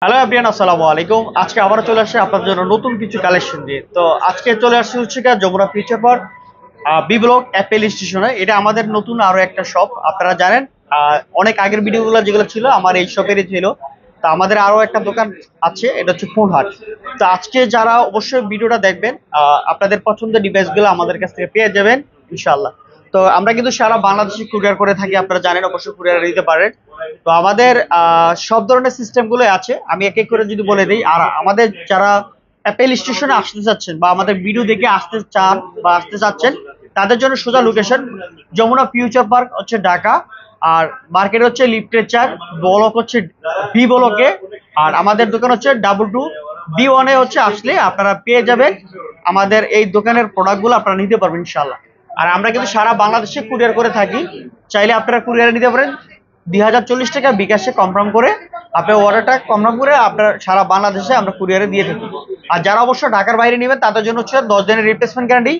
Hello everyone, আসসালামু আলাইকুম। আজকে আবারও চলে আসছে আপনাদের জন্য নতুন কিছু কালেকশন দিয়ে। তো আজকে চলে আসছে হচ্ছে Jamuna future park B block Apple স্টেশনে। এটা আমাদের নতুন আরো একটা শপ। আপনারা জানেন অনেক আগের ভিডিওগুলো যেগুলো ছিল আমার এই শপেরই ছিল। তো আমাদের আরো একটা দোকান আছে, এটা হচ্ছে ফোন হাট। তো আজকে যারা অবশ্যই ভিডিওটা দেখবেন, আপনাদের পছন্দের ডিভাইসগুলো আমাদের কাছ থেকে পেয়ে যাবেন ইনশাল্লাহ। তো আমরা কিন্তু সারা বাংলাদেশে কুরিয়ার করে থাকি, আপনারা জানেন, অবশ্যই কুরিয়ার দিতে পারেন। তো আমাদের সব ধরনের সিস্টেম গুলো আছে, আমি এক এক করে যদি বলে দিই। আর আমাদের যারা অ্যাপেল স্টেশনে আসতে চাচ্ছেন বা আমাদের ভিডিও দেখে আসতে চান বা আসতে চাচ্ছেন, তাদের জন্য সোজা লোকেশন যমুনা ফিউচার পার্ক হচ্ছে ঢাকা। আর মার্কেট হচ্ছে লিফটেচার ব্লক হচ্ছে বি ব্লকে। আর আমাদের দোকান হচ্ছে ডাবল 2 B1 হচ্ছে। আসলে আপনারা পেয়ে যাবেন আমাদের এই দোকানের প্রোডাক্টগুলো, আপনারা নিতে পারবেন ইনশাল্লাহ। আর আমরা কিন্তু সারা বাংলাদেশে কুরিয়ার করে থাকি, চাইলে আপনারা কুরিয়ারে নিতে পারেন। 2040 টাকা বিকাশে কনফার্ম করে আপনার অর্ডারটা কনফার্ম করে আপনার সারা বাংলাদেশে আমরা কুরিয়ারে দিয়ে থাকি। আর যারা অবশ্য ঢাকার বাইরে নেবেন তাদের জন্য হচ্ছে 10 দিনের রিপ্লেসমেন্ট গ্যারান্টি,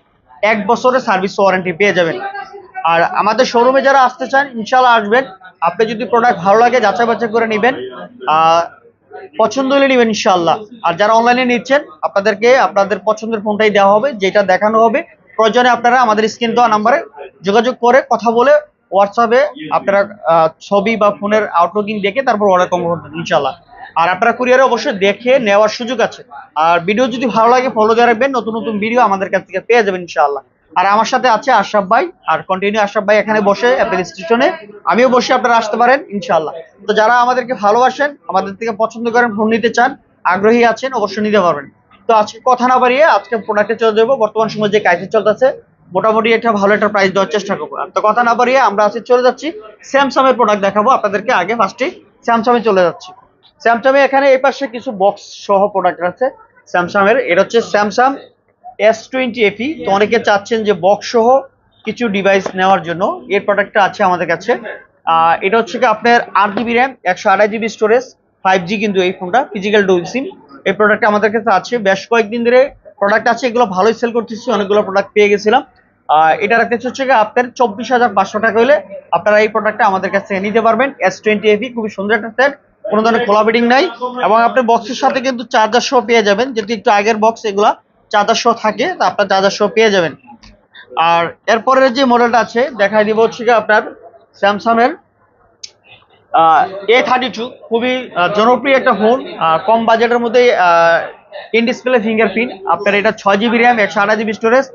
1 বছরের সার্ভিস ওয়ারেন্টি পেয়ে যাবেন। আর আমাদের শোরুমে যারা আসতে চান ইনশাল্লাহ আসবেন। আপনি যদি প্রোডাক্ট ভালো লাগে যাচাই বাছাই করে নেবেন, আহ পছন্দ হলে নেবেন ইনশাল্লাহ। আর যারা অনলাইনে নিচ্ছেন আপনাদেরকে আপনাদের পছন্দের ফোনটাই দেওয়া হবে, যেটা দেখানো হবে। প্রয়োজনে আপনারা আমাদের স্ক্রিন দেওয়া নাম্বারে যোগাযোগ করে কথা বলে হোয়াটসঅ্যাপে আপনারা ছবি বা ফোনের আউটলুকিং দেখে তারপর অর্ডার কনফার্ম করবেন ইনশাল্লাহ। আর আপনারা কুরিয়ারে অবশ্যই দেখে নেওয়ার সুযোগ আছে। আর ভিডিও যদি ভালো লাগে ফলো দিয়ে রাখবেন, নতুন নতুন ভিডিও আমাদের কাছ থেকে পেয়ে যাবেন ইনশাআল্লাহ। আর আমার সাথে আছে আশরাফ ভাই, আর কন্টিনিউ আশরাফ ভাই এখানে বসে অ্যাপেল স্টেশনে, আমিও বসে, আপনারা আসতে পারেন ইনশাআল্লাহ। তো যারা আমাদেরকে ভালোবাসেন, আমাদের থেকে পছন্দ করেন, ফোন নিতে চান, আগ্রহী আছেন, অবশ্যই নিতে পারবেন। তো আজকে কথা না বাড়িয়ে আজকে প্রোডাক্টে চলে যাবো। বর্তমান সময় যে ক্রাইসিস চলতেছে, মোটামুটি একটা ভালো একটা প্রাইস দেওয়ার চেষ্টা করবো। আর তো কথা না বাড়িয়ে আমরা আজকে চলে যাচ্ছি স্যামসাং এর প্রোডাক্ট দেখাবো আপনাদেরকে। আগে ফার্স্টে স্যামসাং এ চলে যাচ্ছি। স্যামসাং এ এখানে এই পাশে কিছু বক্স সহ প্রোডাক্ট আছে স্যামসাং এর। এটা হচ্ছে স্যামসাং S20 FE। তো অনেকে চাচ্ছেন যে বক্স সহ কিছু ডিভাইস নেওয়ার জন্য, এর প্রোডাক্টটা আছে আমাদের কাছে। এটা হচ্ছে কি আপনার 8 GB RAM, 128 GB storage, 5G কিন্তু এই ফোনটা, ফিজিক্যাল ডুয়াল সিম। এই প্রোডাক্টটা আমাদের কাছে আছে, বেশ কয়েকদিন ধরে প্রোডাক্ট আছে, এগুলো ভালোই সেল করতেছি, অনেকগুলো প্রোডাক্ট পেয়ে গেছিলাম। এটা রাখতে হচ্ছে কি আপনার 24,500 টাকা হলে আপনারা এই প্রোডাক্টটা আমাদের কাছ থেকে নিতে পারবেন। S20 FE খুবই সুন্দর একটা সেট, কোনো ধরনের খোলা বেডিং নাই। এবং আপনার বক্সের সাথে কিন্তু চার্জার সহ পেয়ে যাবেন, যেহেতু একটু আগের বক্স এগুলা চার্জার সহ থাকে, তো আপনার চার্জার সহ পেয়ে যাবেন। আর এরপরের যে মডেলটা আছে দেখাই দিব হচ্ছে কি আপনার স্যামসাং এর A32। খুবই জনপ্রিয় একটা ফোন, কম বাজেটের মধ্যে ইন ডিসপ্লে ফিঙ্গারপ্রিন্ট। আপনার এটা 6 GB RAM, 128 GB storage,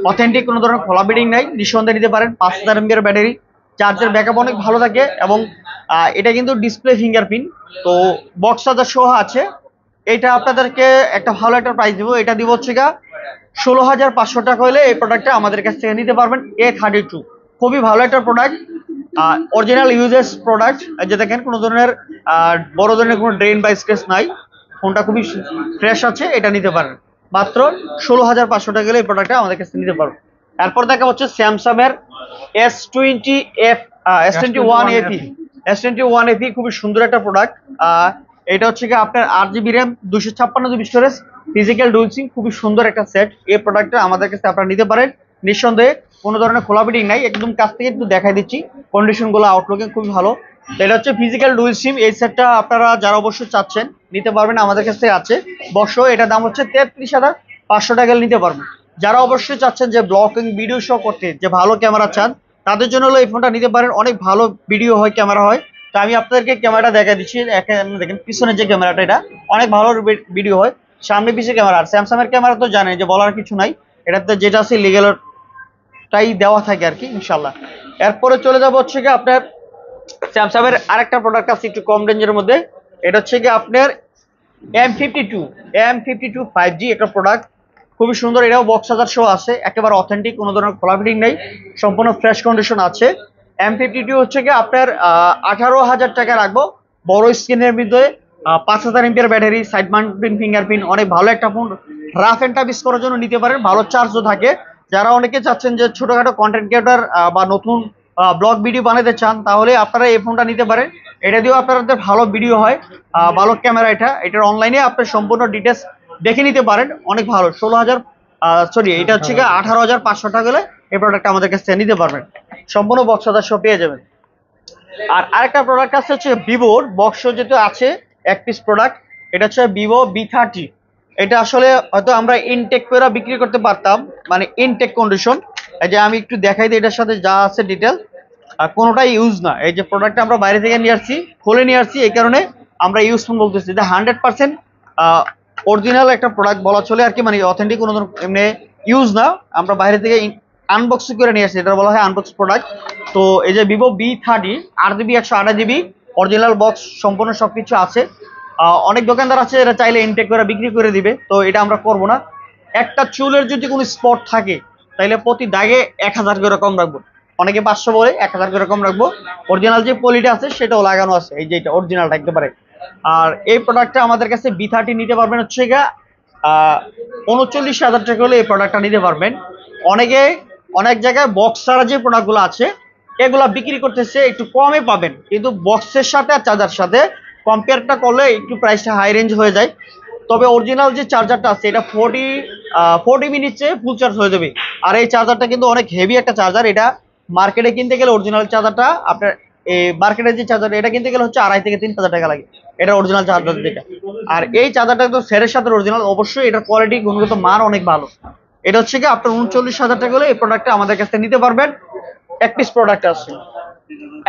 authentic, কোনো ধরনের খোলা বেডিং নাই, নিঃসন্দেহে নিতে পারেন। 5000 mAh ব্যাটারি, চার্জের ব্যাকআপ অনেক ভালো থাকে। এবং এটা কিন্তু ডিসপ্লে ফিঙ্গারপ্রিন্ট, তো বক্স চার্জার সহ আছে। এটা আপনাদেরকে একটা ভালো একটা প্রাইস দিব, এটা দিব হচ্ছে গা 16,500 টাকা হলে এই প্রোডাক্টটা আমাদের কাছ থেকে নিতে পারবেন। A32 খুবই ভালো একটা প্রোডাক্ট, অরিজিনাল ইউজেস প্রোডাক্ট। যে দেখেন কোনো ধরনের বড় ধরনের কোনো ড্রেন বা স্ক্র্যাচ নাই, ফোনটা খুবই ফ্রেশ আছে, এটা নিতে পারেন মাত্র 16,500 টাকা গেলে এই প্রোডাক্টটা আমাদের কাছে নিতে পারবেন। এরপর দেখা হচ্ছে স্যামসাং এর S21 FE। S21 FE খুবই সুন্দর একটা প্রোডাক্ট। এটা হচ্ছে কি আপনার 8 GB RAM, 256 GB storage, physical dual SIM, খুবই সুন্দর একটা সেট। এই প্রোডাক্টটা আমাদের কাছে আপনারা নিতে পারেন নিঃসন্দেহে, কোনো ধরনের খোলা ফিটিং নাই। একদম কাছ থেকে একটু দেখাই দিচ্ছি, কন্ডিশন গুলো আউটলুকিং খুবই ভালো। তো এটা হচ্ছে ফিজিক্যাল ডুয়াল সিম। এই সেটটা আপনারা যারা অবশ্যই চাচ্ছেন নিতে পারবেন, আমাদের কাছে আছে বর্ষ। এটার দাম হচ্ছে 33,500 টাকা নিতে পারবেন। যারা অবশ্যই চাচ্ছেন যে ব্লগিং ভিডিও শো করতে, যে ভালো ক্যামেরা চান, তাদের জন্য হলো এই ফোনটা নিতে পারেন। অনেক ভালো ভিডিও হয়, ক্যামেরা হয়। তো আমি আপনাদেরকে ক্যামেরাটা দেখা দিচ্ছি, দেখেন পিছনের যে ক্যামেরাটা, এটা অনেক ভালো ভিডিও হয়। সামনে পিছিয়ে ক্যামেরা। আর স্যামসাং এর ক্যামেরা তো জানেন যে বলার কিছু নাই, এটাতে যেটা আছে লিগেল টাই দেওয়া থাকে আর কি ইনশাল্লাহ। এরপরে চলে যাবো হচ্ছে কি আপনার স্যামসাং এর আরেকটা প্রোডাক্ট আছে একটু কম রেঞ্জের মধ্যে। এটা হচ্ছে কি আপনার M52 5G একটা প্রোডাক্ট, খুবই সুন্দর। এটাও বক্স চার্জার সহ আছে, একেবারে অথেন্টিক, কোনো ধরনের খোলা ফিটিং নেই, সম্পূর্ণ ফ্রেশ কন্ডিশন আছে। M52 হচ্ছে কি আপনার 18,000 টাকা রাখবো, বড় স্ক্রিনের মধ্যে, 5000 mAh battery, side mounted fingerprint, অনেক ভালো একটা phone. Rough and tough use করার জন্য নিতে পারেন, ভালো চার্জও থাকে। যারা অনেকে চাচ্ছেন যে ছোটখাটো কন্টেন্ট ক্রিয়েটর বা নতুন ব্লগ ভিডিও বানাতে চান, তাহলে আপনারা এই ফোনটা নিতে পারেন। এটা দিয়েও আপনাদের ভালো ভিডিও হয়, ভালো ক্যামেরা। এটার অনলাইনে আপনার সম্পূর্ণ ডিটেলস দেখে নিতে পারেন, অনেক ভালো। 16,000 সরি, এটা হচ্ছে কি 18,500 টাকা হলে এই প্রোডাক্ট আমাদের কাছে নিতে পারবেন, সম্পূর্ণ বক্স সহ পেয়ে যাবেন। আর আরেকটা প্রোডাক্ট আছে হচ্ছে ভিভোর বক্স, যেহেতু আছে এক পিস প্রোডাক্ট, এটা হচ্ছে Vivo V30। এটা আসলে হয়তো আমরা ইনটেক করে বিক্রি করতে পারতাম, মানে ইনটেক কন্ডিশন। এই যে আমি একটু দেখাই দিই এটার সাথে যা আছে ডিটেল, কোনোটাই ইউজ না। এই যে প্রোডাক্টটা আমরা বাইরে থেকে নিয়ে আসছি, খুলে নিয়ে আসছি, এই কারণে আমরা ইউজফুল বলতেছি। এটা 100% অরিজিনাল একটা প্রোডাক্ট বলা চলে আর কি, মানে অথেন্টিক কোনো এমনি ইউজ না। আমরা বাইরে থেকে আনবক্স করে নিয়ে আসছি, এটা বলা হয় আনবক্স প্রোডাক্ট। তো এই যে Vivo V30 8GB 128GB original box সম্পূর্ণ সবকিছু আছে। অনেক দোকানদার আছে এরা চাইলে ইনটেক করে বিক্রি করে দিবে, তো এটা আমরা করব না। একটা চুলের যদি কোনো স্পট থাকে তাহলে প্রতি দাগে 1000 করে কম রাখবো। অনেকে 500 বলে, 1000 করে কম রাখবো। অরিজিনাল যে পলিটা আছে সেটাও লাগানো আছে, এই যে এটা অরিজিনালটা একেবারে। আর এই প্রোডাক্টটা আমাদের কাছে V30 নিতে পারবেন হচ্ছে গা 39,000 টাকা হলে এই প্রোডাক্টটা নিতে পারবেন। অনেকে অনেক জায়গায় বক্স ছাড়া যে প্রোডাক্টগুলো আছে এগুলা বিক্রি করতেছে একটু কমে পাবেন, কিন্তু বক্সের সাথে আর চার্জার সাথে কম্পেয়ারটা করলে একটু প্রাইসটা হাই রেঞ্জ হয়ে যায়। তবে অরিজিনাল যে চার্জারটা আছে এটা 40 মিনিটে ফুল চার্জ হয়ে যাবে। আর এই চার্জারটা কিন্তু অনেক হেভি একটা চার্জার। এটা মার্কেটে কিনতে গেলে অরিজিনাল চার্জারটা আপনার এই মার্কেটে যে চার্জার এটা কিনতে গেলে হচ্ছে 2,500 থেকে 3,000 টাকা লাগে, এটা অরিজিনাল চার্জার যেটা। আর এই চার্জারটা তো সেরের সাথে অরিজিনাল, অবশ্যই এটার কোয়ালিটি গুণগত মান অনেক ভালো। এটা হচ্ছে কি আপনার 39,000 টাকা হলে এই প্রোডাক্টটা আমাদের কাছ থেকে নিতে পারবেন। এক পিস প্রোডাক্ট আছে।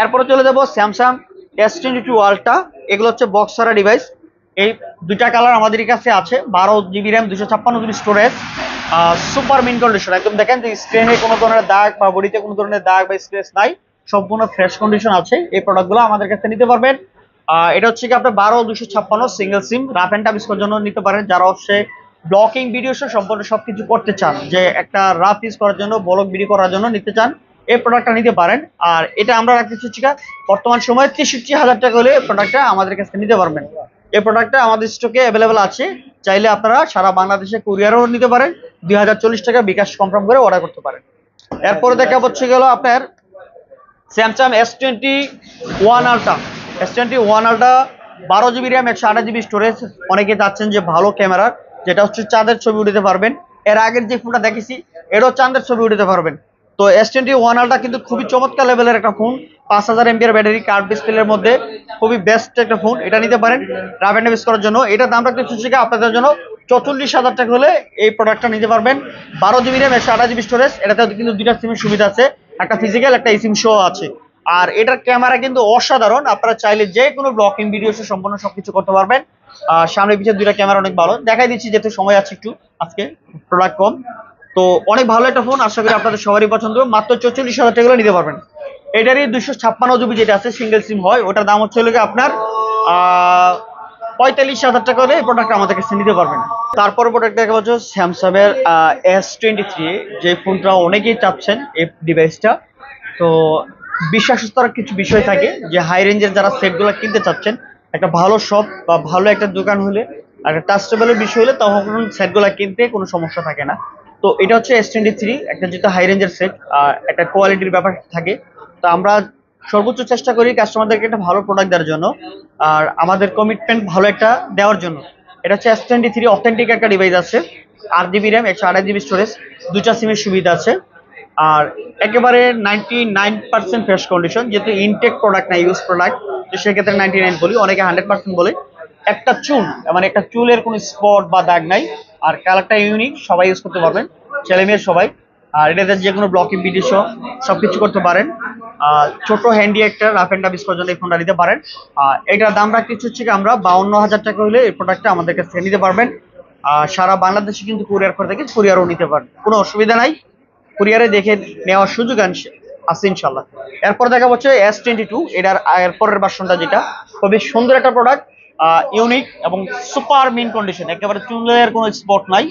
এরপরে চলে যাব স্যামসাং S22 আলট্রা। এগুলো হচ্ছে বক্স ছাড়া ডিভাইস। এই দুইটা কালার আমাদের কাছে আছে, 12GB RAM, 256GB storage, super mint condition. একদম দেখেন যে স্ক্রিনে কোনো ধরনের দাগ বা বডিতে কোনো ধরনের দাগ বা স্ক্র্যাচ নাই, সম্পূর্ণ ফ্রেশ কন্ডিশন আছে। এই প্রোডাক্টগুলো আমাদের কাছে নিতে পারবেন। এটা হচ্ছে কি আপনার 12 256 single SIM, rough and tough use করার জন্য নিতে পারেন। যারা হচ্ছে ব্লকিং ভিডিও সহ সম্পূর্ণ সবকিছু করতে চান, যে একটা রাফ ইউজ করার জন্য, ব্লগ ভিডিও করার জন্য নিতে চান, এই প্রোডাক্টটা নিতে পারেন। আর এটা আমরা রাখতেছি হচ্ছে বর্তমান সময়ে 63,000 টাকা হলে এই প্রোডাক্টটা আমাদের কাছে নিতে পারবেন। এই প্রোডাক্টটা আমাদের স্টকে অ্যাভেলেবেল আছে, চাইলে আপনারা সারা বাংলাদেশে কুরিয়ারও নিতে পারেন। 2040 টাকা বিকাশ কনফার্ম করে অর্ডার করতে পারেন। এরপরে দেখা হচ্ছে গেল আপনার Samsung S21 ultra. S21 ultra 12GB RAM, 128GB storage. অনেকে চাচ্ছেন যে ভালো ক্যামেরা, যেটা হচ্ছে চাঁদের ছবি উঠাতে পারবেন। এর আগের যে ফোনটা দেখেছি এটাও চাঁদের ছবি উঠাতে পারবেন। তো S21 আলট্রা কিন্তু খুবই চমৎকার লেভেলের একটা ফোন। 5000 এমপিআর ব্যাটারি, কার্ভ ডিসপ্লের মধ্যে খুবই বেস্ট একটা ফোন। এটা নিতে পারেন রাফ এন্ড ইউজ করার জন্য। এটার দাম রাখতে হচ্ছে আপনাদের জন্য 44,000 টাকা হলে এই প্রোডাক্টটা নিতে পারবেন। 12GB RAM, 128GB storage. এটাতে কিন্তু দুইটা সিমের সুবিধা আছে, একটা ফিজিক্যাল একটা সিম শো আছে। আর এটার ক্যামেরা কিন্তু অসাধারণ, আপনারা চাইলে যে কোনো ব্লকিং ভিডিও সম্পূর্ণ সবকিছু করতে পারবেন। সামনে পিছিয়ে দুইটা ক্যামেরা অনেক ভালো, দেখাই দিচ্ছি যেহেতু সময় আছে একটু, আজকে প্রোডাক্ট কম। তো অনেক ভালো একটা ফোন, আশা করি আপনাদের সবারই পছন্দ। মাত্র 44,000 টাকা নিতে পারবেন। এটারই 256GB যেটা আছে সিঙ্গেল সিম হয়, ওটার দাম হচ্ছে আপনার 45,000 টাকা হলে এই প্রোডাক্ট আমাদের কাছে নিতে পারবেন। তারপরে প্রোডাক্ট দেখা পাচ্ছ স্যামসাং এর S23, যে ফোনটা অনেকেই চাচ্ছেন এই ডিভাইসটা। তো বিশ্বাসতার কিছু বিষয় থাকে, যে হাই রেঞ্জের যারা সেটগুলো কিনতে চাচ্ছেন, একটা ভালো শপ বা ভালো একটা দোকান হলে, একটা ট্রাস্টেবলের বিষয় হলে, তখন সেটগুলো কিনতে কোনো সমস্যা থাকে না। তো এটা হচ্ছে S23, একটা যেটা হাই রেঞ্জের সেট, একটা কোয়ালিটির ব্যাপার থাকে। তো আমরা সর্বোচ্চ চেষ্টা করি কাস্টমারদেরকে একটা ভালো প্রোডাক্ট দেওয়ার জন্য, আর আমাদের কমিটমেন্ট ভালো একটা দেওয়ার জন্য। এটা হচ্ছে S23 অথেন্টিক একটা ডিভাইস আছে, 8GB র্যাম, 128GB স্টোরেজ, দুইটা সিমের সুবিধা আছে। আর একেবারে 99% ফ্রেশ কন্ডিশন, যেহেতু ইনটেক প্রোডাক্ট না, ইউজ প্রোডাক্ট, তো সেক্ষেত্রে 99 বলি, অনেকে 100% বলে। একটা চুল, মানে একটা চুলের কোনো স্পট বা দাগ নাই। আর কালারটা ইউনিক, সবাই ইউজ করতে পারবেন, ছেলে মেয়ে সবাই। আর এটাতে যে কোনো ব্লকিং ভিডিও সবকিছু করতে পারেন। ছোট হ্যান্ডি একটা রাফ এন্ড টাফ ইউজ পর্যন্ত এই ফোনটা নিতে পারেন। এটার দাম রাখতে হচ্ছে আমরা 52,000 টাকা হলে এই প্রোডাক্টটা আমাদের কাছে নিতে পারবেন। সারা বাংলাদেশে কিন্তু কুরিয়ার করে থাকি, কুরিয়ারও নিতে পারেন, কোনো অসুবিধা নাই। কুরিয়ারে দেখে নেওয়ার সুযোগ আছে ইনশাল্লাহ। এরপর দেখা হচ্ছে S22, এটার এরপরের ভার্সনটা, যেটা খুবই সুন্দর একটা প্রোডাক্ট, ইউনিক এবং সুপার মিন কন্ডিশন, একেবারে চুলের কোনো স্পট নাই।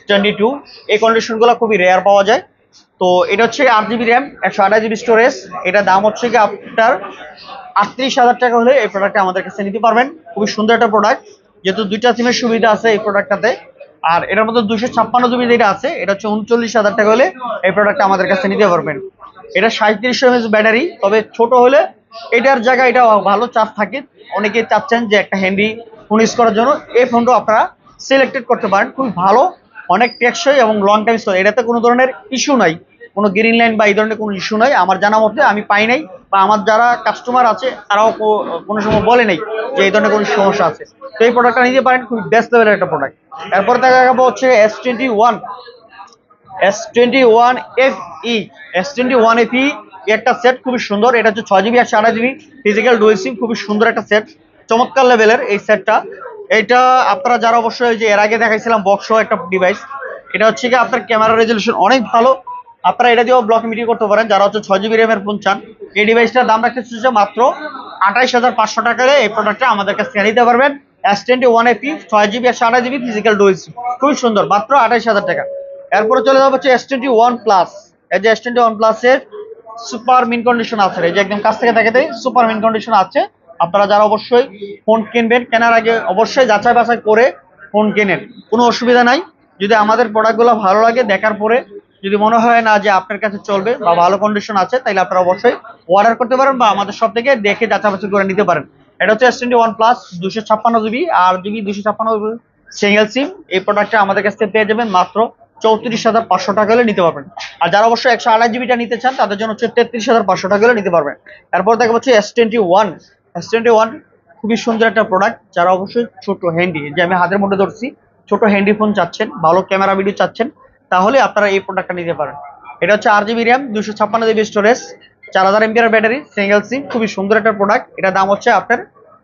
22 এই কন্ডিশনগুলো খুবই রেয়ার পাওয়া যায়। তো এটা হচ্ছে 8GB র্যাম, 128GB স্টোরেজ। এটা দাম হচ্ছে কি আপনার 38,000 টাকা হলে এই প্রোডাক্টটা আমাদের কাছে নিতে পারবেন। খুবই সুন্দর একটা প্রোডাক্ট, যেহেতু দুইটা সিমের সুবিধা আছে এই প্রোডাক্টটাতে। আর এটার মধ্যে 256GB যেটা আছে, এটা হচ্ছে 39,000 টাকা হলে এই প্রোডাক্টটা আমাদের কাছে নিতে পারবেন। এটা 3700 mAh ব্যাটারি, তবে ছোট হলে এটার জায়গায় এটা ভালো চার্জ থাকে। অনেকে চাচ্ছেন যে একটা হ্যান্ডি ফোন ইউজ করার জন্য, এই ফোনটা আপনারা সিলেক্টেড করতে পারেন। খুবই ভালো, অনেক টেকসই এবং লং টাইম স্টোরেজ। এটাতে কোনো ধরনের ইস্যু নাই, কোনো গ্রিন লাইন বা এই ধরনের কোনো ইস্যু নাই আমার জানা মতে, আমি পাই নাই। বা আমার যারা কাস্টমার আছে তারাও কোনো সময় বলে নেই যে এই ধরনের কোনো সমস্যা আছে। তো এই প্রোডাক্টটা নিতে পারেন, খুবই বেস্ট লেভেলের একটা প্রোডাক্ট। এরপর দেখা যাবো হচ্ছে S21FE। S21FE একটা সেট খুবই সুন্দর, এটা হচ্ছে 6 জিবি আর 8 জিবি ফিজিক্যাল ডুয়াল সিম, খুবই সুন্দর একটা সেট, চমৎকার লেভেলের এই সেটটা। এটা আপনারা যারা অবশ্যই যে এর আগে দেখাইছিলাম বক্স একটা ডিভাইস, এটা হচ্ছে কি আপনার ক্যামেরা রেজলিউশন অনেক ভালো, আপনারা এটা দিয়েও ব্লক মিটিং করতে পারেন যারা হচ্ছে 6 জিবি র্যামের ফোন চান। এই ডিভাইসটার দাম রাখতেছে হচ্ছে মাত্র 28,500 টাকায় এই প্রোডাক্টটা আমাদের কাছে নিতে পারবেন। S21FE 6 জিবি আর 8 জিবি ফিজিক্যাল ডুয়াল সিম, খুবই সুন্দর, মাত্র 28,000 টাকা। এরপরে চলে যাবো হচ্ছে S21 প্লাস। এই যে S21 প্লাসের সুপার মিন কন্ডিশন আছে, এই যে একদম কাছ থেকে দেখাতে সুপার মিন কন্ডিশন আছে। আপনারা যারা অবশ্যই ফোন কিনবেন, কেনার আগে অবশ্যই যাচাই বাছাই করে ফোন কেনেন, কোনো অসুবিধা নাই। যদি আমাদের প্রোডাক্টগুলো ভালো লাগে, দেখার পরে যদি মনে হয় না যে আপনার কাছে চলবে বা ভালো কন্ডিশন আছে, তাহলে আপনারা অবশ্যই অর্ডার করতে পারেন বা আমাদের সব থেকে দেখে যাচাই বাছাই করে নিতে পারেন। এটা হচ্ছে S21 plus 256 GB, 8 GB 256 single SIM. এই প্রোডাক্টটা আমাদের কাছ থেকে পেয়ে যাবেন মাত্র 34,500 টাকা হলে নিতে পারবেন। আর যারা অবশ্যই 128 জিবিটা নিতে চান তাদের জন্য হচ্ছে 33,500 টাকা হলে নিতে পারবেন। এরপর দেখা হচ্ছে S21 খুবই সুন্দর একটা প্রোডাক্ট। যারা অবশ্যই ছোট হ্যান্ডি, যে আমি হাতের মধ্যে ধরছি, ছোট হ্যান্ডি ফোন চাচ্ছেন, ভালো ক্যামেরা ভিডিও চাচ্ছেন, তাহলে আপনারা এই প্রোডাক্টটা নিতে পারেন। এটা হচ্ছে 8 GB RAM, 256 GB storage, 4000 MPR battery, single SIM, খুবই সুন্দর একটা প্রোডাক্ট। এটা দাম হচ্ছে আপনার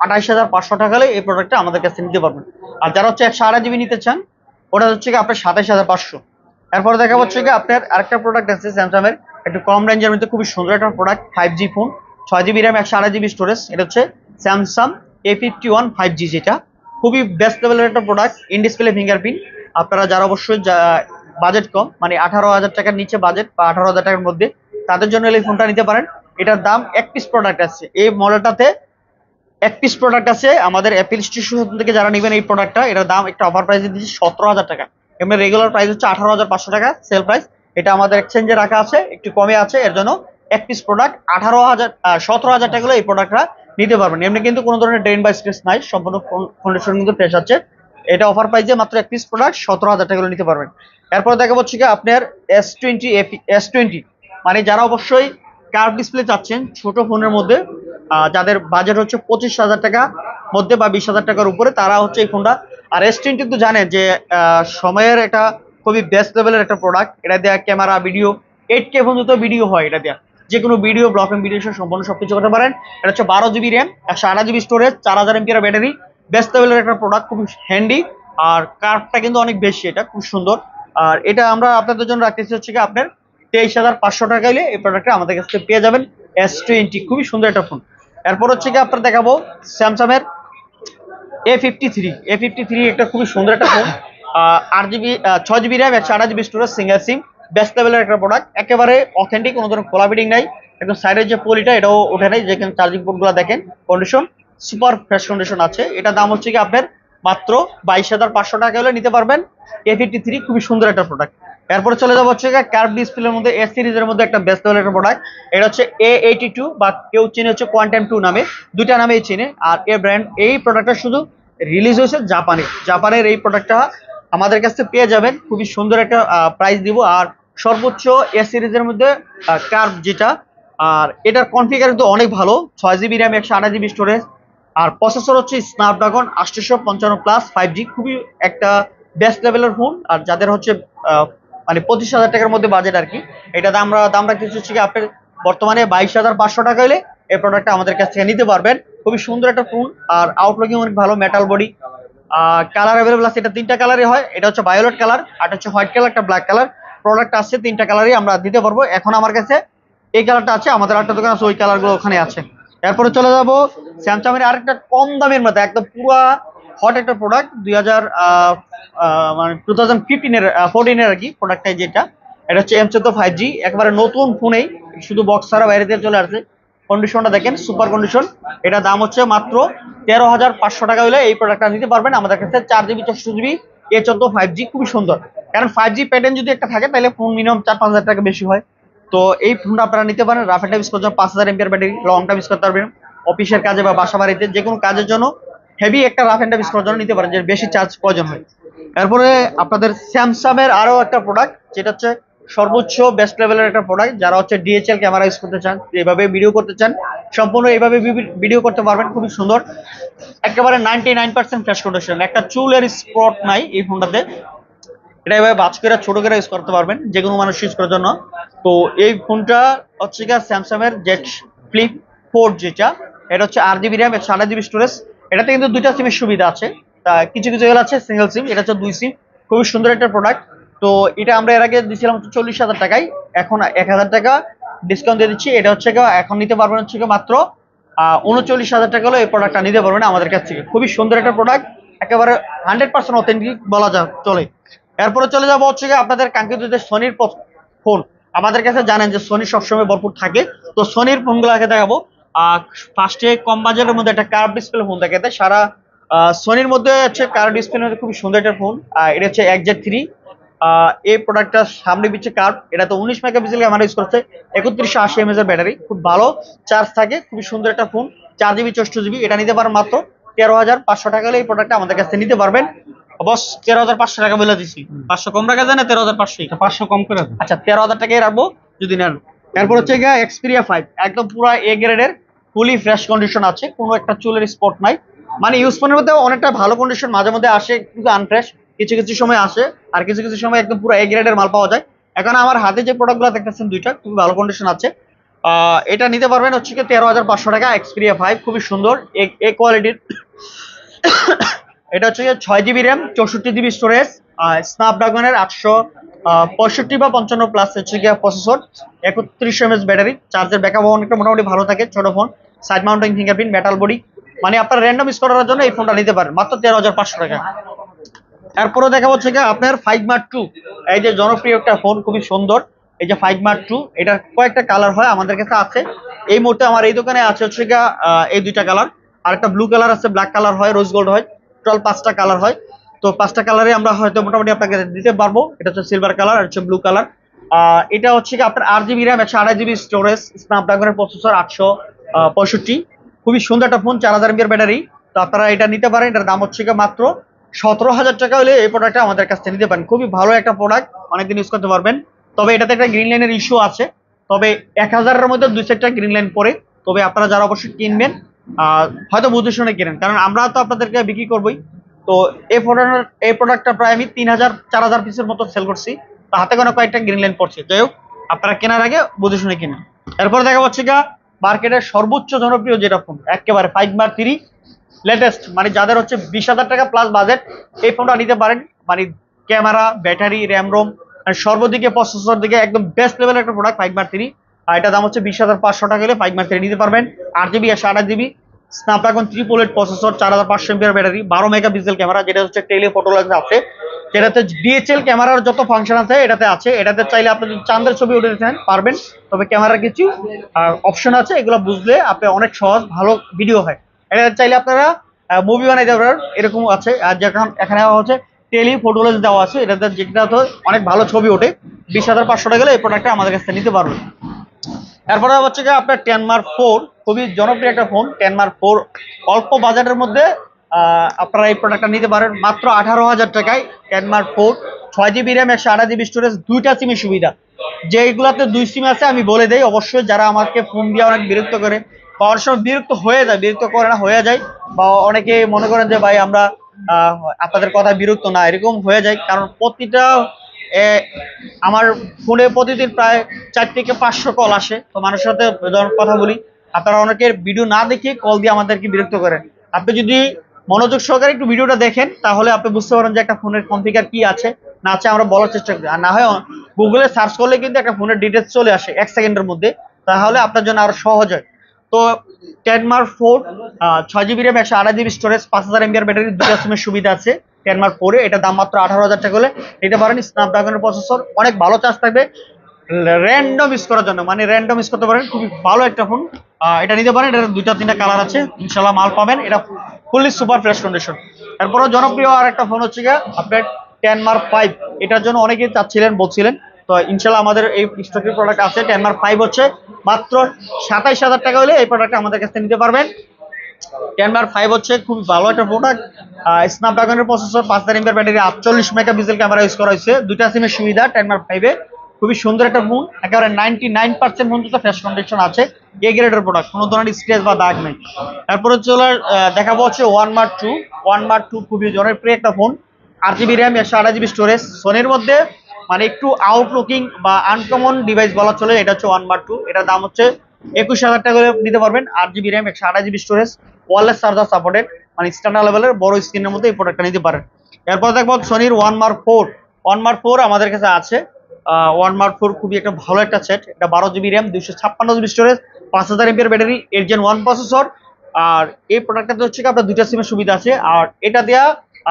28,500 টাকা হলে এই প্রোডাক্টটা আমাদের কাছে নিতে পারবেন। আর যারা হচ্ছে 128 জিবি নিতে চান, ওটা হচ্ছে কি আপনার 27,500। এরপরে দেখা হচ্ছে কি আপনার আরেকটা প্রোডাক্ট আছে স্যামসাং এর, একটু কম রেঞ্জের মধ্যে খুবই সুন্দর একটা product, 5G phone, 6 GB RAM, 128 GB storage. এটা হচ্ছে স্যামসাং A51 5G, যেটা খুবই বেস্ট লেভেলের একটা প্রোডাক্ট, ইন ডিসপ্লে ফিঙ্গারপ্রিন্ট। আপনারা যারা অবশ্যই বাজেট কম, মানে 18,000 টাকার নিচে বাজেট বা 18,000 টাকার মধ্যে, তাদের জন্য এই ফোনটা নিতে পারেন। এটার দাম 1 পিস প্রোডাক্ট আছে এই মডেলটাতে, 1 পিস প্রোডাক্ট আছে। আমাদের অ্যাপেল স্টেশন থেকে যারা নেবেন এই প্রোডাক্টটা, এটার দাম একটা অফার প্রাইসে দিচ্ছি 17,000 টাকা। এমনি রেগুলার প্রাইস হচ্ছে 18,500 টাকা সেল প্রাইস। এটা আমাদের এক্সচেঞ্জে রাখা আছে, একটু কমে আছে, এর জন্য 1 পিস প্রোডাক্ট 17,000 টাকা হলে এই প্রোডাক্টটা নিতে পারবেন। এমনি কিন্তু কোনো ধরনের ড্রেন বা স্ক্র্যাচ নাই, সম্পূর্ণ কন্ডিশন কিন্তু ফ্রেশ আছে। এটা অফার প্রাইসে মাত্র 1 পিস প্রোডাক্ট 17,000 টাকা হলে নিতে পারবেন। এরপর দেখা হচ্ছে কি আপনার S20, মানে যারা অবশ্যই কার্ভ ডিসপ্লে চাচ্ছেন ছোট ফোনের মধ্যে, যাদের বাজেট হচ্ছে 25,000 টাকা মধ্যে বা 20,000 টাকার উপরে, তারা হচ্ছে এই ফোনটা। আর S20 তো জানেন যে সময়ের একটা খুবই বেস্ট লেভেলের একটা প্রোডাক্ট। এটা দেওয়া ক্যামেরা ভিডিও 8K পর্যন্ত ভিডিও হয়, এটা দেওয়া যে কোনো ভিডিও ব্লকিং ভিডিও সম্পূর্ণ সবকিছু করতে পারেন। এটা হচ্ছে 12 GB RAM, 128 GB storage, 4000 MPR battery, best লেভেলের একটা প্রোডাক্ট, খুব হ্যান্ডি। আর কার্ভটা কিন্তু অনেক বেশি, এটা খুব সুন্দর। আর এটা আমরা আপনাদের জন্য রাখতেছি হচ্ছে কি আপনার 23,500 টাকা হলে এই প্রোডাক্টটা আমাদের কাছ থেকে পেয়ে যাবেন। S20 খুবই সুন্দর একটা ফোন। এরপর হচ্ছে কি আপনার দেখাবো স্যামসাং এর A53 একটা খুবই সুন্দর একটা phone, 8 GB 6 GB RAM, 128 GB storage, single SIM, best লেভেলের একটা প্রোডাক্ট, একেবারে অথেন্টিক, কোনো ধরনের খোলা ফিটিং নাই, একদম সাইডের যে পলিটা এটাও ওঠে নাই, যেখানে চার্জিং পোর্ট গুলো দেখেন কন্ডিশন সুপার ফ্রেশ কন্ডিশন আছে। এটা দাম হচ্ছে কি আপনার মাত্র 22,500 টাকা হলে নিতে পারবেন। A53 খুবই সুন্দর একটা প্রোডাক্ট। এরপরে চলে যাবো হচ্ছে কার্ভ ডিসপ্লের মধ্যে এ সিরিজের মধ্যে একটা বেস্ট লেভেলের একটা প্রোডাক্ট। এটা হচ্ছে A82 বা কেউ চিনে হচ্ছে কোয়ান্টাম 2 নামে, দুইটা নামেই চিনে। আর এই প্রোডাক্টটা শুধু রিলিজ হয়েছে জাপানের এই প্রোডাক্টটা আমাদের কাছে পেয়ে যাবেন, খুবই সুন্দর একটা প্রাইস দিব। আর সর্বোচ্চ এ সিরিজের মধ্যে কার্ভ যেটা, আর এটার কনফিগার কিন্তু অনেক ভালো, 6 জিবি র্যাম, 128 জিবি স্টোরেজ। আর প্রসেসর হচ্ছে স্ন্যাপড্রাগন 855 প্লাস 5G, খুবই একটা বেস্ট লেভেলের ফোন। আর যাদের হচ্ছে মানে 25,000 টাকার মধ্যে বাজেট আর কি, এটা দাম রাখতেছি হচ্ছে কি আপনার বর্তমানে 22,500 টাকা হলে এই প্রোডাক্টটা আমাদের কাছ থেকে নিতে পারবেন। খুবই সুন্দর একটা ফোন, আর আউটলুকিং অনেক ভালো, মেটাল বডি, কালার অ্যাভেলেবল আছে। এটা 3টা কালারই হয়, এটা হচ্ছে ভায়োলেট কালার, আর হচ্ছে হোয়াইট কালার, একটা ব্ল্যাক কালার। প্রোডাক্ট আছে 3টা কালারই আমরা দিতে পারবো। এখন আমার কাছে এই কালারটা আছে, আমাদের আরেকটা দোকান আছে ওই কালার গুলো ওখানে আছে। এরপরে চলে যাবো স্যামসাং এর আরেকটা কম দামের মধ্যে একদম পুরো হট একটা প্রোডাক্ট, 2000 মানে 2014 এর আর কি প্রোডাক্টটা, যেটা এটা হচ্ছে M14 5G, একেবারে নতুন ফোনেই, শুধু বক্স ছাড়া বাইরে থেকে চলে আসছে। কন্ডিশনটা দেখেন সুপার কন্ডিশন। এটা দাম হচ্ছে মাত্র 13,500 টাকা হলে এই প্রোডাক্টটা নিতে পারবেন আমাদের কাছে। 4 জিবি 64 জিবি A14 5G, খুবই সুন্দর। কারণ 5G প্যাটার্ন যদি একটা থাকে তাহলে ফোন মিনিমাম 4-5 হাজার টাকা বেশি হয়। তো এই ফোনটা আপনারা নিতে পারেন, রাফ এন্ড টাফ ইউজ করতে 5000 MPR battery, long time use করতে পারবেন অফিসের কাজে বা বাসা বাড়িতে যে কোনো কাজের জন্য। হেভি একটা রাফ এন্ড টাফ ইউজ করার জন্য নিতে পারেন, যে বেশি চার্জ প্রয়োজন হয়। এরপরে আপনাদের স্যামসাং এর আরো একটা প্রোডাক্ট, যেটা হচ্ছে সর্বোচ্চ বেস্ট লেভেলের একটা প্রোডাক্ট। যারা হচ্ছে ডিএচএল ক্যামেরা ইউজ করতে চান, এভাবে ভিডিও করতে চান, সম্পূর্ণ এইভাবে ভিডিও করতে পারবেন, খুবই সুন্দর। একেবারে 99% ফ্রেশ কন্ডিশন, একটা চুলের স্পট নাই এই ফোনটাতে। এটা এভাবে বাজ করে ছোট করে ইউজ করতে পারবেন যে কোনো মানুষ ইউজ করার জন্য। তো এই ফোনটা হচ্ছে গিয়ে স্যামসাং এর জেড ফ্লিপ 4, যেটা এটা হচ্ছে 8 জিবি র্যাম, 128 জিবি স্টোরেজ। এটাতে কিন্তু দুইটা সিমের সুবিধা আছে, তা কিছু কিছু এগুলো আছে সিঙ্গেল সিম, এটা হচ্ছে 2 সিম। খুবই সুন্দর একটা প্রোডাক্ট। তো এটা আমরা এর আগে দিয়েছিলাম হচ্ছে 40,000 টাকায়, এখন 1,000 টাকা ডিসকাউন্ট দিয়ে দিচ্ছি। এটা হচ্ছে গিয়ে এখন নিতে পারবেন হচ্ছে গিয়ে মাত্র 39,000 টাকা হলে এই প্রোডাক্টটা নিতে পারবেন আমাদের কাছ থেকে। খুবই সুন্দর একটা প্রোডাক্ট, একেবারে 100% অথেন্টিক বলা যায় চলে। এরপরে চলে যাবো হচ্ছে গিয়ে আপনাদের কাঙ্ক্ষিত যে সনির ফোন। আমাদের কাছে জানেন যে সনি সবসময় ভরপুর থাকে, তো সনির ফোনগুলোকে দেখাবো। ফার্স্টে কম বাজেটের মধ্যে একটা কার্ভ ডিসপ্লে ফোন দেখাতে, সারা সনির মধ্যে হচ্ছে কার্ভ ডিসপ্লের মধ্যে খুবই সুন্দর একটা ফোন। এটা হচ্ছে XZ3। এই প্রোডাক্টটা সামনে পিছে কার্ভ, এটা তো 19 মেগাপিক্সেল ক্যামেরা ইউজ করছে, 3180 mAh এর ব্যাটারি, খুব ভালো চার্জ থাকে, খুবই সুন্দর একটা ফোন। 4 জিবি 64 জিবি, এটা নিতে পারেন মাত্র 13,500 টাকা হলে এই প্রোডাক্টটা আমাদের কাছে নিতে পারবেন। বস 13,500 টাকা বলে দিছি, 500 কম রাখা যায় না? 13,500, 500 কম করে দেন। আচ্ছা 13,000 টাকাই রাখবো যদি নেন। এরপর হচ্ছে গিয়ে Xperia 5, একদম পুরো এ গ্রেডের, ফুলি ফ্রেশ কন্ডিশন আছে, কোনো একটা চুলের স্পট নাই। মানে ইউজ ফোনের মধ্যে অনেকটা ভালো কন্ডিশন, মাঝে মধ্যে আসে কিন্তু আনফ্রেশ, কিছু কিছু সময় আসে, আর কিছু কিছু সময় একদম পুরো এ গ্রেডের মাল পাওয়া যায়। এখন আমার হাতে যে প্রোডাক্টগুলো দেখতেছেন দুইটা খুবই ভালো কন্ডিশন আছে। এটা নিতে পারবেন হচ্ছে কি 13,500 টাকা, Xperia 5, খুবই সুন্দর এ কোয়ালিটির। এটা হচ্ছে 6 জিবি র্যাম, 64 জিবি স্টোরেজ, স্ন্যাপড্রাগনের 865 বা 55 প্লাস হচ্ছে গিয়ে প্রসেসর, 3100 mAh ব্যাটারি, চার্জের ব্যাকআপ অনেকটা মোটামুটি ভালো থাকে, ছোট phone, side mounting fingerprint, metal body. মানে আপনার র্যান্ডম ইউজ করার জন্য এই ফোনটা নিতে পারেন মাত্র 13,500 টাকা। এরপরে দেখা হচ্ছে কি আপনার 5 Mark 2, এই যে জনপ্রিয় একটা ফোন, খুবই সুন্দর। এই যে 5 Mark 2, এটা কয়েকটা কালার হয় আমাদের কাছে আছে। এই মুহূর্তে আমার এই দোকানে আছে হচ্ছে গিয়ে এই দুইটা কালার, আর একটা ব্লু কালার আছে, ব্ল্যাক কালার হয়, রোজ গোল্ড হয়, টোটাল 5টা কালার হয়। তো 5টা কালারে আমরা হয়তো মোটামুটি আপনাকে দিতে পারবো। এটা হচ্ছে সিলভার কালার, আর হচ্ছে ব্লু কালার। এটা হচ্ছে কি আপনার 8 জিবি র্যাম, 128 জিবি স্টোরেজ, স্ন্যাপড্রাগনের প্রসেসর, 865। খুবই সুন্দর একটা ফোন, 4000 mAh ব্যাটারি। তো আপনারা এটা নিতে পারেন, এটার দাম হচ্ছে গিয়ে মাত্র 17,000 টাকা হলে এই প্রোডাক্টটা আমাদের কাছ থেকে নিতে পারেন। খুবই ভালো একটা প্রোডাক্ট, অনেকদিন ইউজ করতে পারবেন। তবে এটাতে একটা গ্রিন লাইনের ইস্যু আছে, তবে 1,000-এর মধ্যে 2-4টা গ্রিন লাইন পড়ে। তবে আপনারা যারা অবশ্যই কিনবেন হয়তো বুঝে শুনে কিনেন, কারণ আমরা তো আপনাদেরকে বিক্রি করবোই। তো এই প্রোডাক্টটা প্রায় আমি 3,000-4,000 পিসের মতো সেল করছি, তো হাতে কোনো কয়েকটা গ্রিন লাইন পড়ছে। যাই হোক, আপনারা কেনার আগে বুঝে শুনে কিনেন। এরপর দেখা হচ্ছে গা মার্কেটের সর্বোচ্চ জনপ্রিয় যেটা ফোন, একেবারে 5 Mark 3 লেটেস্ট, মানে যাদের হচ্ছে 20,000 টাকা প্লাস বাজেট, এই ফোনটা নিতে পারেন। মানে ক্যামেরা, ব্যাটারি, র্যাম রোম, সর্বদিকে প্রসেসর দিকে একদম বেস্ট লেভেলের একটা প্রোডাক্ট 5 Mark 3। আর এটা দাম হচ্ছে 20,500 টাকা হলে 5 Mark 3 নিতে পারবেন। 8 GB 128 GB Snapdragon 3 পসেসর, 4,500 mAh battery, 12 megapixel camera, যেটা হচ্ছে টেলিফটো লেন্স আছে, যেটাতে ডিএচএল ক্যামেরার যত ফাংশন আছে এটাতে আছে। এটাতে চাইলে আপনি যদি চাঁদের ছবি উঠে দিতে পারবেন, তবে ক্যামেরার কিছু অপশন আছে, এগুলো বুঝলে আপনি অনেক সহজ ভালো ভিডিও হয়। এটা চাইলে আপনারা মুভি বানাইতে পারেন, এরকম আছে। আর যেখানে এখানে হচ্ছে টেলিফটো লেন্স দেওয়া আছে, এটাতে যেটা তো অনেক ভালো ছবি ওঠে। 20,500 টাকা গেলে এই প্রোডাক্টটা আমাদের কাছে নিতে পারবেন। এরপরে হচ্ছে কি আপনার 10 Mark 4, খুবই জনপ্রিয় একটা ফোন। 10 Mark 4 অল্প বাজেটের মধ্যে আপনারা এই প্রোডাক্টটা নিতে পারেন মাত্র 18,000 টাকায়। 10 Mark 4, 6 GB RAM, 128 GB storage, দুইটা সিমের সুবিধা। যেগুলাতে 2 সিম আছে আমি বলে দেই, অবশ্যই যারা আমাকে ফোন দিয়ে অনেক বিরক্ত করে বা অনেক সময় বিরক্ত হয়ে যায়, বিরক্ত করে না, হয়ে যায়, বা অনেকে মনে করেন যে ভাই আমরা আপনাদের কথা বিরক্ত না, এরকম হয়ে যায়। কারণ প্রতিটা আমার ফোনে প্রতিদিন প্রায় 4 থেকে 500 কল আসে, তো মানুষের সাথে যখন কথা বলি, আপনারা অনেকের ভিডিও না দেখে কল দিয়ে আমাদেরকে বিরক্ত করেন। আপনি যদি মনোযোগ সহকারে একটু ভিডিওটা দেখেন, তাহলে আপনি বুঝতে পারেন যে একটা ফোনের কনফিগার কি আছে না আছে, আমরা বলার চেষ্টা করি। আর না হয় গুগলে সার্চ করলে কিন্তু একটা ফোনের ডিটেলস চলে আসে 1 সেকেন্ডের মধ্যে, তাহলে আপনার জন্য আরো সহজ হয়। তো 10 Mark 4, 6 GB RAM, 128 GB storage, 5,000 mAh battery, দুটা সিমের সুবিধা আছে 10 Mark 4 এ। এটা দাম মাত্র 18,000 টাকা হলে নিতে পারেন। স্ন্যাপড্রাগনের প্রসেসর, অনেক ভালো চার্জ থাকবে র্যান্ডম ইউজ করার জন্য, মানে র্যান্ডম ইউজ করতে পারেন, খুবই ভালো একটা ফোন। এটা নিতে পারেন। এটা 2-3টা কালার আছে, ইনশাল্লাহ মাল পাবেন। এটা ফুললি সুপার ফ্রেশ কন্ডিশন। এরপরও জনপ্রিয় আর একটা ফোন হচ্ছে গিয়ে আপনার 10 Mark 5, এটার জন্য অনেকেই চাচ্ছিলেন, বলছিলেন। তো ইনশাল্লাহ আমাদের এই স্টকের প্রোডাক্ট আছে। 10 Mark 5 হচ্ছে মাত্র 27,000 টাকা হলে এই প্রোডাক্টটা আমাদের কাছে নিতে পারবেন। 10 Mark 5 হচ্ছে খুব ভালো একটা প্রোডাক্ট। স্ন্যাপড্রাগনের processor, 5,000 mAh battery, 48 megapixel camera use করা হয়েছে, দুইটা সিমের সুবিধা 10 Mark 5 এ। খুবই সুন্দর একটা ফোন, একেবারে 99% পর্যন্ত ফ্রেশ কন্ডিশন আছে, এ গ্রেডের প্রোডাক্ট, কোনো ধরনের স্ক্র্যাচ বা দাগ নেই। তারপরে চলে দেখাবো হচ্ছে ওয়ান মার্ক টু খুবই জনপ্রিয় একটা phone, 8 GB RAM 128 GB storage, সোনির মধ্যে মানে একটু আউটলুকিং বা আনকমন ডিভাইস বলা চলে। এটা হচ্ছে 1 মার্ক 2, এটার দাম হচ্ছে 21,000 টাকা করে নিতে পারবেন। 8 GB RAM 128 GB storage, wireless charger supported, মানে স্ট্যান্ডার্ড লেভেলের বড় স্ক্রিনের মধ্যে এই প্রোডাক্টটা নিতে পারেন। এরপর দেখবো সোনির 1 মার্ক 4 আমাদের কাছে আছে। 1 মার্ক 4 খুবই একটা ভালো একটা সেট, এটা 12 GB RAM 256 GB storage, 5000 MPR battery, 8 Gen 1 processor. আর এই প্রোডাক্টটাতে হচ্ছে কি আপনার দুইটা সিমের সুবিধা আছে, আর এটা দেয়া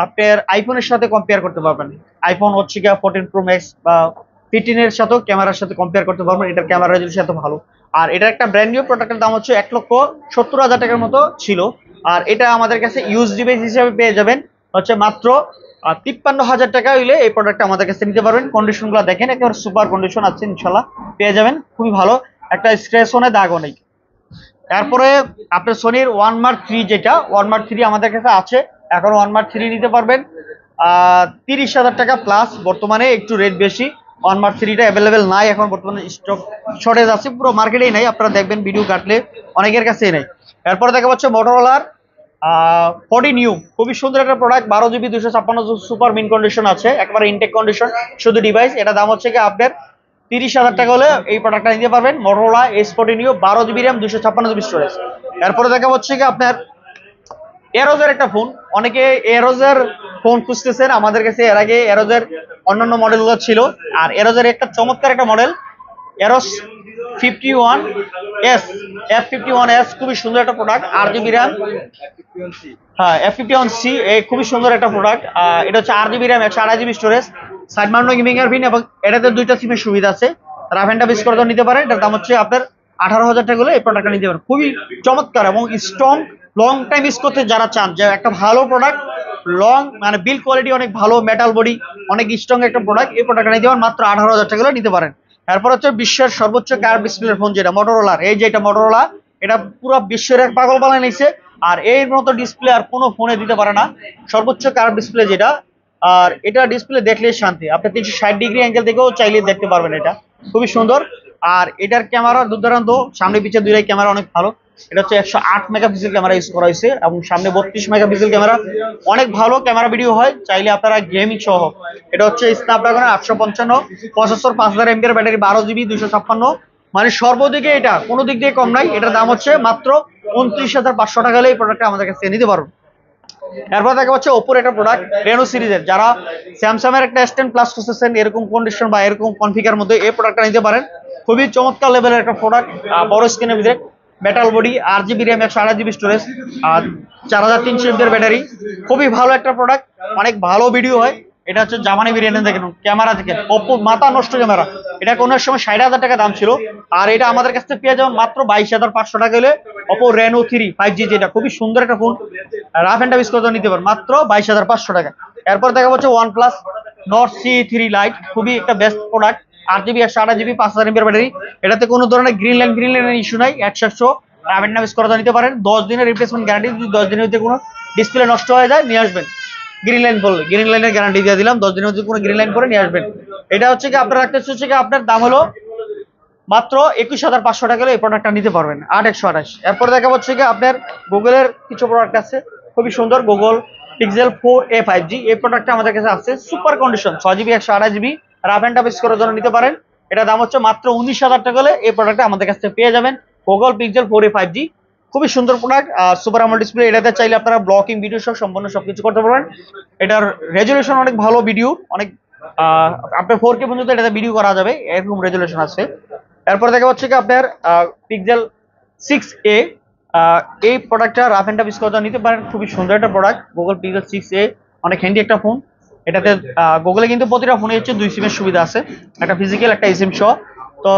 আপনার আইফোনের সাথে কম্পেয়ার করতে পারবেন। আইফোন হচ্ছে কি 14 প্রো ম্যাক্স বা 15 এর সাথেও ক্যামেরার সাথে কম্পেয়ার করতে পারবেন, এটার ক্যামেরা রেজলিউশন এত ভালো। আর এটা একটা ব্র্যান্ড নিউ প্রোডাক্টের দাম হচ্ছে 1,70,000 টাকার মতো ছিল। আর এটা আমাদের কাছে ইউজ ডিভাইস হিসেবে পেয়ে যাবেন হচ্ছে মাত্র 53,000 টাকা হইলে এই প্রোডাক্টটা আমাদের কাছে নিতে পারবেন। কন্ডিশনগুলো দেখেন, একেবারে সুপার কন্ডিশন আছে, ইনশাল্লাহ পেয়ে যাবেন, খুবই ভালো, একটা স্ক্র্যাচও নেই, দাগও নেই। তারপরে আপনার সোনির 1 মার্ক 3, যেটা 1 মার্ক 3 আমাদের কাছে আছে, এখন 1 মার্ক 3 নিতে পারবেন 30,000 টাকা প্লাস, বর্তমানে একটু রেট বেশি। 1 মার্ক 3টা অ্যাভেলেবেল নাই এখন, বর্তমানে স্টক শর্টেজ আছে, পুরো মার্কেটেই নাই, আপনারা দেখবেন ভিডিও কাটলে অনেকের কাছেই নাই। এরপরে দেখা পাচ্ছে মোটরোলার 40 নিউ, খুবই সুন্দর একটা product, 12 GB 256 super mint condition আছে, একবারে ইনটেক কন্ডিশন, শুধু ডিভাইস। এটা দাম হচ্ছে কি আপনার 30,000 টাকা হলে এই প্রোডাক্টটা নিতে পারবেন। Motorola S40 new, 12 GB RAM 256 GB storage. এরপরে দেখা হচ্ছে কি আপনার এরোজের একটা ফোন, অনেকে এরোজের ফোন খুঁজতেছেন, আমাদের কাছে এর আগে এরোজের অন্যান্য মডেলগুলো ছিল। আর এরোজের একটা চমৎকার একটা মডেল এরোস 51s, F51s, খুবই সুন্দর একটা প্রোডাক্ট, 8 জিবি র্যাম, হ্যাঁ F51C, খুবই সুন্দর একটা প্রোডাক্ট। এটা হচ্ছে 8 GB RAM 128 GB storage, side Mount gaming pin, এবং এটাতে দুইটা সিমের সুবিধা আছে, রাফ এন্ড টাফ ইউজ করে নিতে পারেন। এটার দাম হচ্ছে আপনার 18,000 টাকা হলে এই প্রোডাক্টটা নিতে পারেন। খুবই চমৎকার এবং স্ট্রং, লং টাইম ইউজ করতে যারা চান যে একটা ভালো প্রোডাক্ট, লং মানে বিল্ড কোয়ালিটি অনেক ভালো, মেটাল বডি, অনেক স্ট্রং একটা প্রোডাক্ট, এই প্রোডাক্টটা নিতে পারেন মাত্র 18,000 টাকা হলে নিতে পারেন। এরপর হচ্ছে বিশ্বের সর্বোচ্চ কার্ভ ডিসপ্লের ফোন, যেটা মোটরোলার, এই যে এটা মোটরোলা, এটা পুরো বিশ্বের এক পাগল বানায় নিছে। আর এর মতো ডিসপ্লে আর কোনো ফোনে দিতে পারে না, সর্বোচ্চ কার্ভ ডিসপ্লে যেটা। আর এটা ডিসপ্লে দেখলে শান্তি, আপনি 360 ডিগ্রি অ্যাঙ্গেল থেকেও চাইলে দেখতে পারবেন, এটা খুবই সুন্দর। আর এটার ক্যামেরা দুর্দান্ত, সামনে পিছিয়ে দুইটাই ক্যামেরা অনেক ভালো। এটা হচ্ছে 108 মেগাপিক্সেল ক্যামেরা ইউজ করা হয়েছে, এবং সামনে 32 মেগাপিক্সেল ক্যামেরা, অনেক ভালো ক্যামেরা ভিডিও হয়, চাইলে আপনারা গেমিং সহ। এটা হচ্ছে স্ন্যাপড্রাগনের 855 প্রসেসর, 5000 এমপিআর ব্যাটারি, 12 জিবি 256, মানে সর্বদিকে এটা কোনো দিক দিয়ে কম নাই। এটার দাম হচ্ছে মাত্র 29,500 টাকা হলে এই প্রোডাক্টটা আমাদের কাছে নিতে পারবেন। এরপর দেখা হচ্ছে ওপোর একটা প্রোডাক্ট রেনো সিরিজের, যারা স্যামসাং এর একটা S10 প্লাস খুঁজতেছেন এরকম কন্ডিশন বা এরকম কনফিগার মধ্যে, এই প্রোডাক্টটা নিতে পারেন। খুবই চমৎকার লেভেলের একটা প্রোডাক্ট, বড় স্ক্রিনের ভিতরে, metal body, 8 GB RAM 128 GB storage, আর 4300 এমপিআর ব্যাটারি, খুবই ভালো একটা প্রোডাক্ট, অনেক ভালো ভিডিও হয়। এটা হচ্ছে জামানি বিরিয়ানি, দেখেন ক্যামেরা থেকে ওপো মাথা নষ্ট ক্যামেরা, এটা কোনো সময় 60,000 টাকা দাম ছিল, আর এটা আমাদের কাছ থেকে পেয়ে যাবেন মাত্র 22,500 টাকা হলে। ওপো রেনো 3 5G, যেটা খুবই সুন্দর একটা phone, rough and tough use করতে নিতে পারেন মাত্র 22,500 টাকা। এরপর দেখা হচ্ছে OnePlus Nord C3 Lite, খুবই একটা best product, 8 GB 128 GB 5000 MPR battery, এটাতে কোনো ধরনের গ্রিন লাইনের ইস্যু নাই, 100 রাফ এন্ড টাফ ইউজ করতে নিতে পারেন। 10 দিনের রিপ্লেসমেন্ট গ্যারান্টি, যদি 10 দিনের মধ্যে কোনো ডিসপ্লে নষ্ট হয়ে যায় নিয়ে আসবেন, গ্রিন লাইন বললে গ্রিন লাইনের গ্যারান্টি দিয়ে দিলাম, 10 দিনের মধ্যে কোনো গ্রিন লাইন করে নিয়ে আসবেন। এটা হচ্ছে কি আপনার রাখতে হচ্ছে কি আপনার দাম হলো মাত্র 21,500 টাকা হলে এই প্রোডাক্টটা নিতে পারবেন, 8/128। এরপর দেখা হচ্ছে কি আপনার গুগলের কিছু প্রোডাক্ট আছে খুবই সুন্দর, গুগল পিক্সেল 4a 5G, এই প্রোডাক্টটা আমাদের কাছে আছে, super condition, 6 GB 128 GB, rough and tough use করার জন্য নিতে পারেন। এটা দাম হচ্ছে মাত্র 19,000 টাকা হলে এই প্রোডাক্টটা আমাদের কাছে পেয়ে যাবেন, গুগল পিক্সেল 4a 5G, খুবই সুন্দর প্রোডাক্ট, সুপার আমোলেড ডিসপ্লে, এটাতে চাইলে আপনারা ব্লকিং ভিডিও সহ সম্পূর্ণ সবকিছু করতে পারবেন। এটার রেজুলেশন অনেক ভালো, ভিডিও অনেক আপনার 4K পর্যন্ত এটাতে ভিডিও করা যাবে, এরকম রেজুলেশন আছে। এরপর দেখা হচ্ছে কি আপনার পিক্সেল 6a, এই প্রোডাক্টটা রাফ এন্ড টাফ ইউজ করতে নিতে পারেন, খুবই সুন্দর একটা প্রোডাক্ট, গুগল পিক্সেল 6a, অনেক হ্যান্ডি একটা ফোন। এটাতে গুগলে কিন্তু প্রতিটা ফোনে হচ্ছে 2 সিমের সুবিধা আছে, একটা ফিজিক্যাল একটা এসএম সহ। তো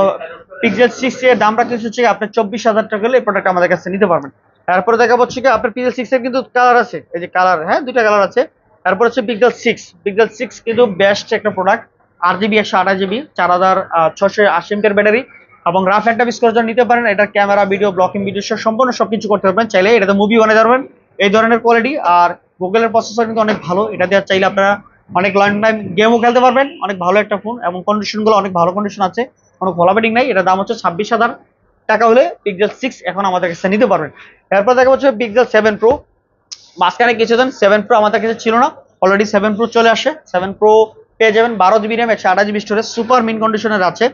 পিক্সেল 6a এর দাম রাখতে হচ্ছে আপনার 24,000 টাকা হলে এই প্রোডাক্ট আমাদের কাছে নিতে পারবেন। তারপরে দেখা হচ্ছে কি আপনার পিক্সেল 6 এর কিন্তু কালার আছে, এই যে কালার, হ্যাঁ দুইটা কালার আছে। তারপর হচ্ছে পিক্সেল 6 কিন্তু বেস্ট একটা product, 8 GB 128 GB, 4680 MPR battery, এবং রাফ এন্ড টাফ ইউজ করার জন্য নিতে পারেন। এটা ক্যামেরা ভিডিও ব্লকিং ভিডিও সহ সম্পূর্ণ সবকিছু করতে পারবেন, চাইলে এটাতে মুভি বানাতে পারবেন, এই ধরনের কোয়ালিটি। আর গুগলের প্রসেসর কিন্তু অনেক ভালো, এটা দিয়ে চাইলে আপনারা অনেক লং টাইম গেমও খেলতে পারবেন, অনেক ভালো একটা ফোন এবং কন্ডিশনগুলো অনেক ভালো কন্ডিশন আছে, কোনো কোলাবেটিং নাই। এটার দাম হচ্ছে 26,000 টাকা হলে পিক্সেল 6 এখন আমাদের কাছে নিতে পারবেন। এরপর দেখা হচ্ছে পিক্সেল 7 প্রো। মাঝখানে কিছুদিন 7 প্রো আমাদের কাছে ছিল না, অলরেডি 7 প্রো চলে আসে। 7 প্রো পেয়ে যাবেন 12 GB RAM, 128 GB storage, super mint কন্ডিশনের আছে।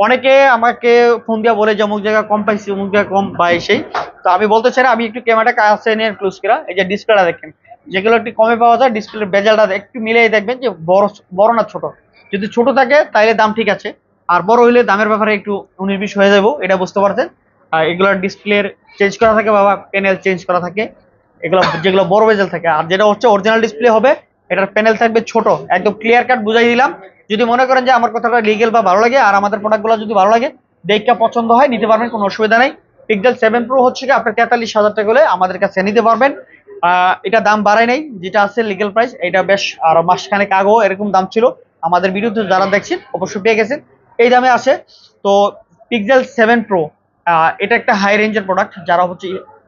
অনেকে আমাকে ফোন দিয়া বলে যে অমুক জায়গায় কম পাইছি, অমুক জায়গায় কম পাই সেই। তো আমি বলতে চাই না, আমি একটু ক্যামেরাটা কাছে নিয়ে ক্লোজ করা, এই যে ডিসপ্লেটা দেখেন, যেগুলো একটু কমে পাওয়া যায় ডিসপ্লের বেজালটা একটু মিলিয়ে দেখবেন যে বড় বড় না ছোট। যদি ছোট থাকে তাহলে দাম ঠিক আছে, আর বড় হইলে দামের ব্যাপারে একটু 19-20 হয়ে যাবো, এটা বুঝতে পারছেন। আর এগুলোর ডিসপ্লের চেঞ্জ করা থাকে বাবা, প্যানেল চেঞ্জ করা থাকে, এগুলো যেগুলো বড় বেজেল থাকে। আর যেটা হচ্ছে অরিজিনাল ডিসপ্লে হবে, এটার প্যানেল থাকবে ছোট, একদম ক্লিয়ার কাট বুঝাই দিলাম। যদি মনে করেন যে আমার কথাটা লিগেল বা ভালো লাগে আর আমাদের প্রোডাক্টগুলো যদি ভালো লাগে, দেখে পছন্দ হয়, নিতে পারবেন, কোনো অসুবিধা নেই। পিক্সেল 7 প্রো হচ্ছে কি আপনার 43,000 টাকা হলে আমাদের কাছে নিতে পারবেন। এটা দাম বাড়ায় নাই, যেটা আছে লিগেল প্রাইস, এটা বেশ আরো মাসখানেক আগেও এরকম দাম ছিল। আমাদের ভিডিওতে যারা দেখছেন অবশ্যই পেয়ে গেছেন, এই দামে আসে। তো পিক্সেল 7 প্রো এটা একটা হাই রেঞ্জের প্রোডাক্ট, যারা হচ্ছে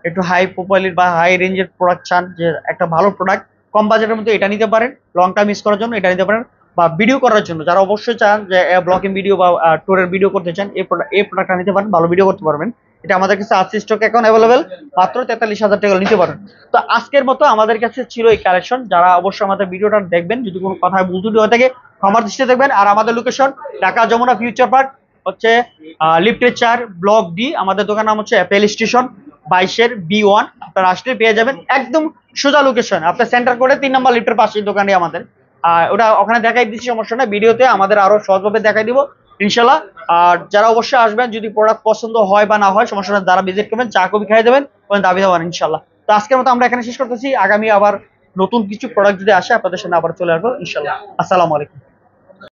একটু হাই প্রোফাইলের বা হাই রেঞ্জের প্রোডাক্ট চান, যে একটা ভালো প্রোডাক্ট কম বাজেটের মধ্যে, এটা নিতে পারেন। লং টাইম ইউজ করার জন্য এটা নিতে পারেন, বা ভিডিও করার জন্য যারা অবশ্যই চান যে ব্লগিং ভিডিও বা ট্যুরের ভিডিও করতে চান, এই প্রোডাক্টটা নিতে পারেন, ভালো ভিডিও করতে পারবেন। এটা আমাদের কাছে আছে স্টক এখন অ্যাভেলেবেল, মাত্র 43,000 টাকা নিতে পারেন। তো আজকের মতো আমাদের কাছে ছিল এই কালেকশন। যারা অবশ্যই আমাদের ভিডিওটা দেখবেন, যদি কোনো কথা ভুল ত্রুটি হয়ে থাকে ক্ষমার দৃষ্টিতে দেখবেন। আর আমাদের location Dhaka Jamuna future park হচ্ছে লিফটের 4 ব্লক ডি। আমাদের দোকান নাম হচ্ছে অ্যাপেল স্টেশন 22-এর B1। আপনারা আসলে পেয়ে যাবেন একদম সোজা লোকেশন, আপনার সেন্টার করে 3 নম্বর লিফটের পাশে দোকানে আমাদের। ওটা ওখানে দেখাই দিচ্ছি, সমস্যা না, ভিডিওতে আমাদের আরো সহজভাবে দেখাই দিব ইনশাল্লাহ। আর যারা অবশ্যই আসবেন, যদি প্রোডাক্ট পছন্দ হয় বা না হয় সমস্যা না, যারা ভিজিট করবেন চা কফি খাই দেবেন, দাবি দেবেন ইনশাল্লাহ। তো আজকের মতো আমরা এখানে শেষ করতেছি, আগামী আবার নতুন কিছু প্রোডাক্ট যদি আসে আপনাদের সামনে আবার চলে আসবো ইনশাল্লাহ। আসসালামু আলাইকুম।